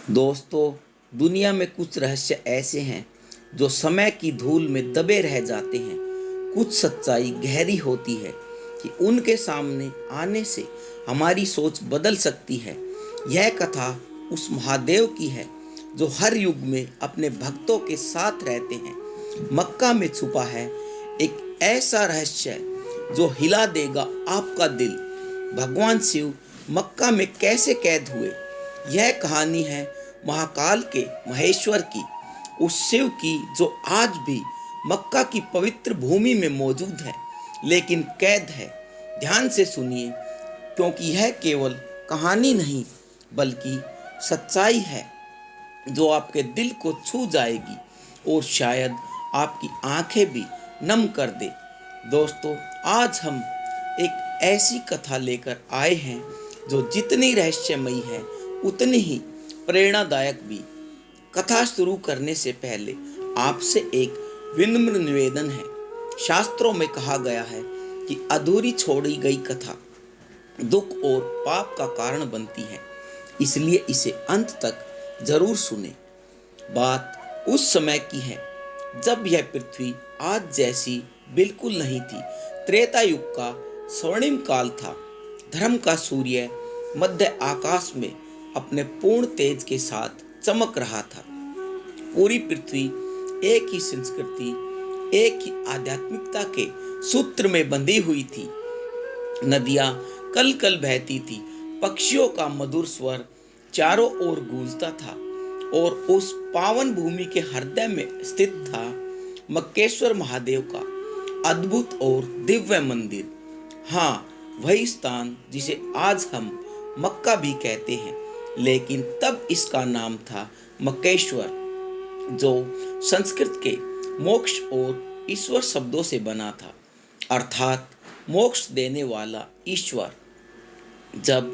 दोस्तों, दुनिया में कुछ रहस्य ऐसे हैं जो समय की धूल में दबे रह जाते हैं। कुछ सच्चाई गहरी होती है कि उनके सामने आने से हमारी सोच बदल सकती है। यह कथा उस महादेव की है जो हर युग में अपने भक्तों के साथ रहते हैं। मक्का में छुपा है एक ऐसा रहस्य जो हिला देगा आपका दिल। भगवान शिव मक्का में कैसे कैद हुए? यह कहानी है महाकाल के महेश्वर की, उस शिव की जो आज भी मक्का की पवित्र भूमि में मौजूद है, लेकिन कैद है। ध्यान से सुनिए, क्योंकि यह केवल कहानी नहीं बल्कि सच्चाई है जो आपके दिल को छू जाएगी और शायद आपकी आंखें भी नम कर दे। दोस्तों, आज हम एक ऐसी कथा लेकर आए हैं जो जितनी रहस्यमयी है उतनी ही प्रेरणादायक भी। कथा शुरू करने से पहले आपसे एक विनम्र निवेदन है। शास्त्रों में कहा गया है कि अधूरी छोड़ी गई कथा दुख और पाप का कारण बनती है, इसलिए इसे अंत तक जरूर सुने। बात उस समय की है जब यह पृथ्वी आज जैसी बिल्कुल नहीं थी। त्रेता युग का स्वर्णिम काल था। धर्म का सूर्य मध्य आकाश में अपने पूर्ण तेज के साथ चमक रहा था। पूरी पृथ्वी एक ही संस्कृति, एक ही आध्यात्मिकता के सूत्र में बंधी हुई थी। नदियां कल कल बहती थी, पक्षियों का मधुर स्वर चारों ओर गूंजता था और उस पावन भूमि के हृदय में स्थित था मक्केश्वर महादेव का अद्भुत और दिव्य मंदिर। हाँ, वही स्थान जिसे आज हम मक्का भी कहते हैं, लेकिन तब इसका नाम था मक्केश्वर, जो संस्कृत के मोक्ष और ईश्वर शब्दों से बना था, अर्थात मोक्ष देने वाला ईश्वर। जब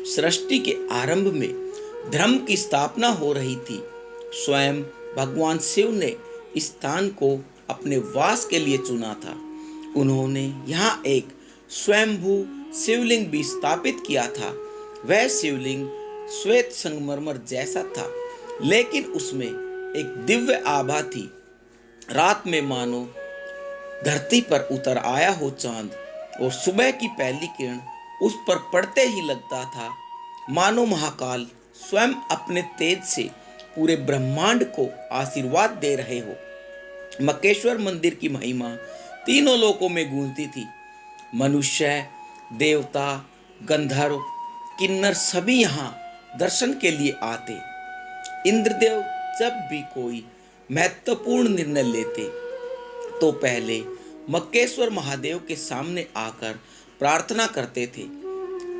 सृष्टि के आरंभ में धर्म की स्थापना हो रही थी, स्वयं भगवान शिव ने इस स्थान को अपने वास के लिए चुना था। उन्होंने यहाँ एक स्वयंभू शिवलिंग भी स्थापित किया था। वह शिवलिंग श्वेत संगमरमर जैसा था, लेकिन उसमें एक दिव्य आभा थी। रात में मानो धरती पर उतर आया हो चांद, और सुबह की पहली किरण उस पर पड़ते ही लगता था मानो महाकाल स्वयं अपने तेज से पूरे ब्रह्मांड को आशीर्वाद दे रहे हो। मक्केश्वर मंदिर की महिमा तीनों लोकों में गूंजती थी। मनुष्य, देवता, गंधर्व, किन्नर सभी यहाँ दर्शन के लिए आते। इंद्रदेव जब भी कोई महत्वपूर्ण निर्णय लेते तो पहले मक्केश्वर महादेव के सामने आकर प्रार्थना करते थे।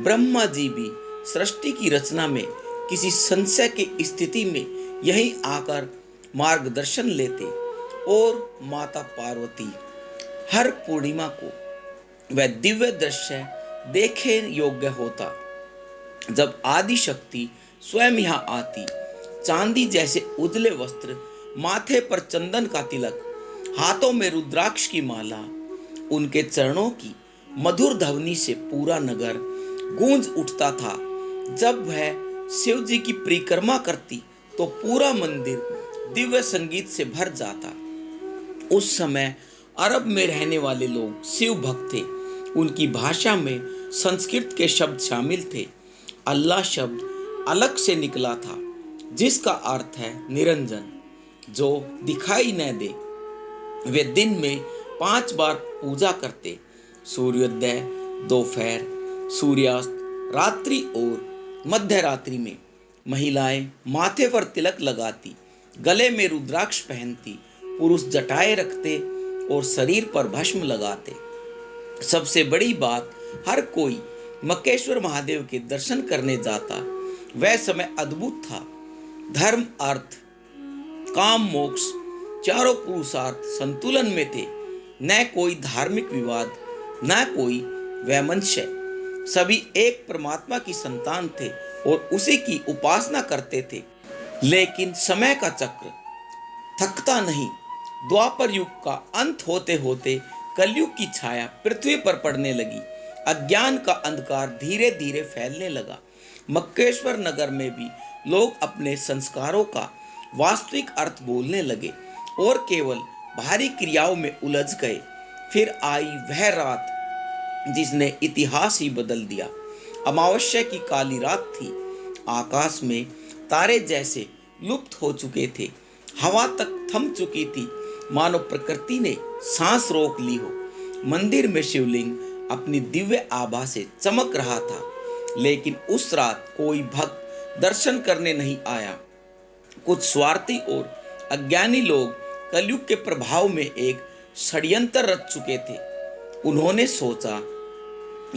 ब्रह्मा जी भी सृष्टि की रचना में किसी संशय की स्थिति में यहीं आकर मार्गदर्शन लेते, और माता पार्वती हर पूर्णिमा को वह दिव्य दृश्य देखे योग्य होता जब आदि शक्ति स्वयं यहाँ आती। चांदी जैसे उजले वस्त्र, माथे पर चंदन का तिलक, हाथों में रुद्राक्ष की माला, उनके चरणों की मधुर ध्वनि से पूरा नगर गूंज उठता था। जब वह शिव जी की परिक्रमा करती तो पूरा मंदिर दिव्य संगीत से भर जाता। उस समय अरब में रहने वाले लोग शिव भक्त थे। उनकी भाषा में संस्कृत के शब्द शामिल थे। अल्लाह शब्द अलग से निकला था, जिसका अर्थ है निरंजन, जो दिखाई न दे। वे दिन में 5 बार पूजा करते: सूर्योदय, दोपहर, सूर्यास्त, रात्रि और मध्य रात्रि में। महिलाएं माथे पर तिलक लगाती, गले में रुद्राक्ष पहनती, पुरुष जटाएं रखते और शरीर पर भस्म लगाते। सबसे बड़ी बात, हर कोई मक्केश्वर महादेव के दर्शन करने जाता। वह समय अद्भुत था। धर्म, अर्थ, काम, मोक्ष, चारों पुरुषार्थ संतुलन में थे। न कोई धार्मिक विवाद, न कोई वैमनस्य। सभी एक परमात्मा की संतान थे और उसी की उपासना करते थे। लेकिन समय का चक्र थकता नहीं। द्वापर युग का अंत होते होते कलयुग की छाया पृथ्वी पर पड़ने लगी। अज्ञान का अंधकार धीरे धीरे फैलने लगा। मक्केश्वर नगर में भी लोग अपने संस्कारों का वास्तविक अर्थ बोलने लगे और केवल बाहरी क्रियाओं में उलझ गए। फिर आई वह रात जिसने इतिहास ही बदल दिया। अमावस्या की काली रात थी। आकाश में तारे जैसे लुप्त हो चुके थे। हवा तक थम चुकी थी, मानो प्रकृति ने सांस रोक ली हो। मंदिर में शिवलिंग अपनी दिव्य आभा से चमक रहा था, लेकिन उस रात कोई भक्त दर्शन करने नहीं आया। कुछ स्वार्थी और अज्ञानी लोग कलयुग के प्रभाव में एक षड्यंत्र रच चुके थे। उन्होंने सोचा,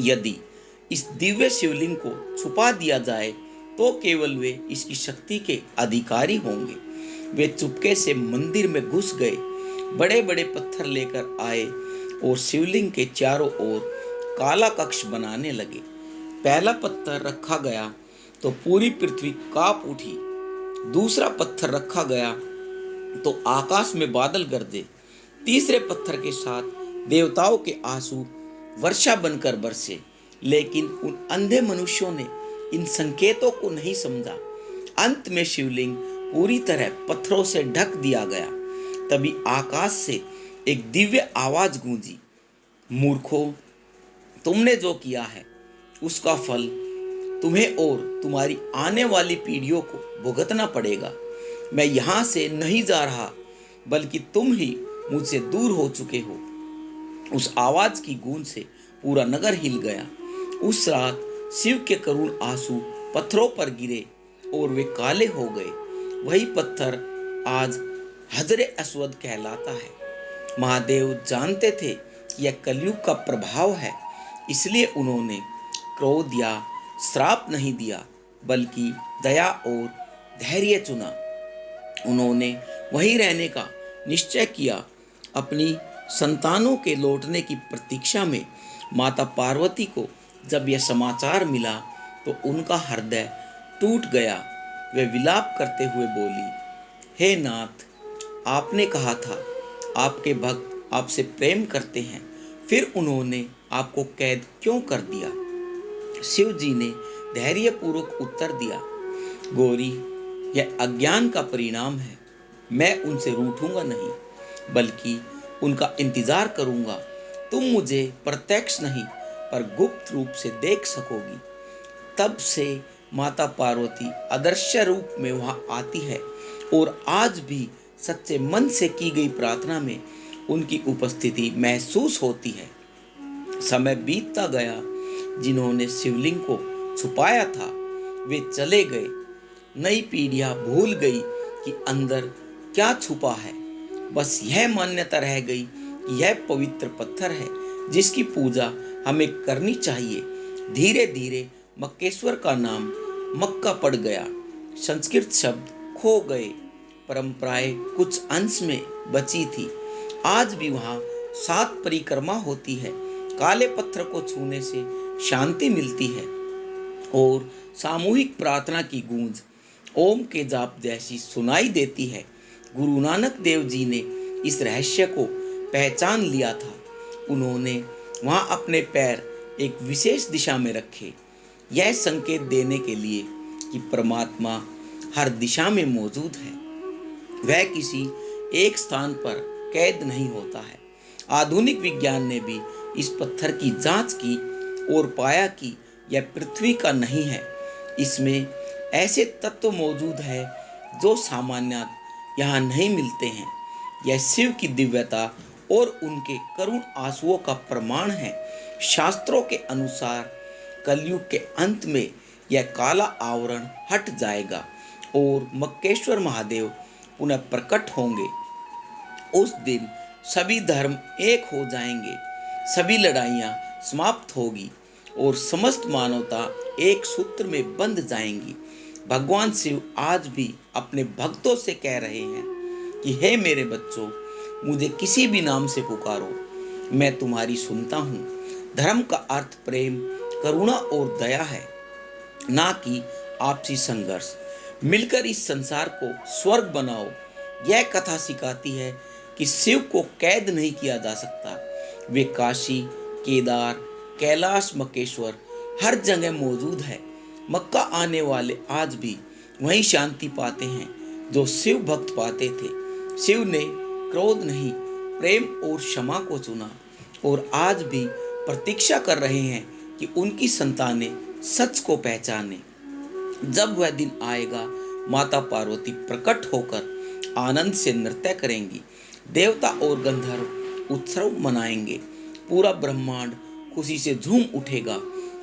यदि इस दिव्य शिवलिंग को छुपा दिया जाए तो केवल वे इसकी शक्ति के अधिकारी होंगे। वे चुपके से मंदिर में घुस गए, बड़े बड़े पत्थर लेकर आए और शिवलिंग के चारों ओर काला कक्ष बनाने लगे। पहला पत्थर रखा गया तो पूरी पृथ्वी कांप उठी। दूसरा पत्थर रखा गया तो आकाश में बादल गरजे। तीसरे पत्थर के साथ देवताओं के आंसू वर्षा बनकर बरसे। लेकिन उन अंधे मनुष्यों ने इन संकेतों को नहीं समझा। अंत में शिवलिंग पूरी तरह पत्थरों से ढक दिया गया। तभी आकाश से एक दिव्य आवाज गूंजी, मूर्खों, तुमने जो किया है उसका फल तुम्हें और तुम्हारी आने वाली पीढ़ियों को भुगतना पड़ेगा। मैं यहाँ से नहीं जा रहा, बल्कि तुम ही मुझसे दूर हो चुके हो। उस आवाज की गूंज से पूरा नगर हिल गया। उस रात शिव के करुण आंसू पत्थरों पर गिरे और वे काले हो गए। वही पत्थर आज हजरे अस्वद कहलाता है। महादेव जानते थे कि यह कलयुग का प्रभाव है, इसलिए उन्होंने क्रोध या श्राप नहीं दिया, बल्कि दया और धैर्य चुना। उन्होंने वहीं रहने का निश्चय किया। अपनी संतानों के लौटने की प्रतीक्षा में माता पार्वती को जब यह समाचार मिला तो उनका हृदय टूट गया। वे विलाप करते हुए बोली, हे नाथ, आपने कहा था आपके भक्त आपसे प्रेम करते हैं, फिर उन्होंने आपको कैद क्यों कर दिया? शिव जी ने धैर्यपूर्वक उत्तर दिया, गौरी, यह अज्ञान का परिणाम है। मैं उनसे रूठूंगा नहीं, बल्कि उनका इंतजार करूंगा। तुम मुझे प्रत्यक्ष नहीं पर गुप्त रूप से देख सकोगी। तब से माता पार्वती अदृश्य रूप में वहां आती है और आज भी सच्चे मन से की गई प्रार्थना में उनकी उपस्थिति महसूस होती है। समय बीतता गया। जिन्होंने शिवलिंग को छुपाया था वे चले गए। नई पीढ़ियां भूल गई कि अंदर क्या छुपा है। बस यह मान्यता रह गई कि यह पवित्र पत्थर है जिसकी पूजा हमें करनी चाहिए। धीरे धीरे मक्केश्वर का नाम मक्का पड़ गया। संस्कृत शब्द खो गए, परंपराएं कुछ अंश में बची थी। आज भी वहाँ 7 परिक्रमा होती है। काले पत्थर को छूने से शांति मिलती है और सामूहिक प्रार्थना की गूंज ओम के जाप जैसी सुनाई देती है। गुरु नानक देव जी ने इस रहस्य को पहचान लिया था। उन्होंने वहाँ अपने पैर एक विशेष दिशा में रखे, यह संकेत देने के लिए कि परमात्मा हर दिशा में मौजूद है। वह किसी एक स्थान पर कैद नहीं होता है। आधुनिक विज्ञान ने भी इस पत्थर की जांच की और पाया कि यह पृथ्वी का नहीं है। इसमें ऐसे तत्व मौजूद है जो सामान्य यहाँ नहीं मिलते हैं। यह शिव की दिव्यता और उनके करुण आंसुओं का प्रमाण है। शास्त्रों के अनुसार कलयुग के अंत में यह काला आवरण हट जाएगा और मक्केश्वर महादेव पुनः प्रकट होंगे। उस दिन सभी धर्म एक हो जाएंगे, सभी लड़ाइयाँ समाप्त होगी और समस्त मानवता एक सूत्र में बंध जाएंगी। भगवान शिव आज भी अपने भक्तों से कह रहे हैं कि हे मेरे बच्चों, मुझे किसी भी नाम से पुकारो, मैं तुम्हारी सुनता हूँ। धर्म का अर्थ प्रेम, करुणा और दया है, ना कि आपसी संघर्ष। मिलकर इस संसार को स्वर्ग बनाओ। यह कथा सिखाती है कि शिव को कैद नहीं किया जा सकता। वे काशी, केदार, कैलाश, मक्केश्वर हर जगह मौजूद है। मक्का आने वाले आज भी वही शांति पाते हैं जो शिव भक्त पाते थे। शिव ने क्रोध नहीं, प्रेम और क्षमा को चुना और आज भी प्रतीक्षा कर रहे हैं कि उनकी संतानें सच को पहचाने। जब वह दिन आएगा, माता पार्वती प्रकट होकर आनंद से नृत्य करेंगी, देवता और गंधर्व उत्सव मनाएंगे, पूरा ब्रह्मांड खुशी से झूम उठेगा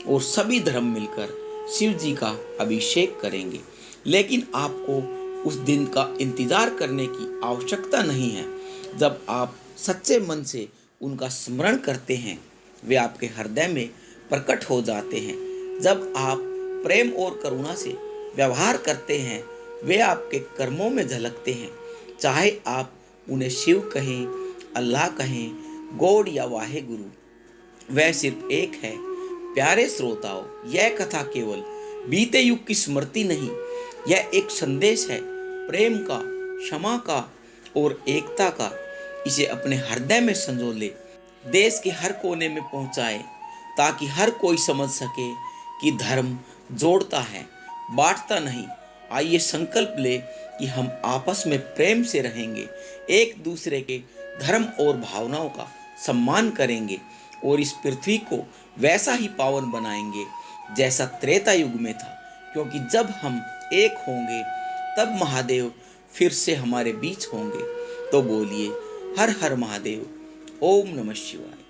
और सभी धर्म मिलकर शिव जी का अभिषेक करेंगे। लेकिन आपको उस दिन का इंतजार करने की आवश्यकता नहीं है। जब आप सच्चे मन से उनका स्मरण करते हैं, वे आपके हृदय में प्रकट हो जाते हैं। जब आप प्रेम और करुणा से व्यवहार करते हैं, वे आपके कर्मों में झलकते हैं। चाहे आप उन्हें शिव कहें, अल्लाह कहें, गॉड या वाहे गुरु, वह सिर्फ एक है। प्यारे श्रोताओं, यह कथा केवल बीते युग की स्मृति नहीं, यह एक संदेश है प्रेम का, क्षमा का और एकता का। इसे अपने हृदय में संजो ले, देश के हर कोने में पहुंचाए, ताकि हर कोई समझ सके कि धर्म जोड़ता है, बांटता नहीं। आइए संकल्प ले कि हम आपस में प्रेम से रहेंगे, एक दूसरे के धर्म और भावनाओं का सम्मान करेंगे और इस पृथ्वी को वैसा ही पावन बनाएंगे जैसा त्रेता युग में था। क्योंकि जब हम एक होंगे तब महादेव फिर से हमारे बीच होंगे। तो बोलिए हर हर महादेव, ओम नमः शिवाय।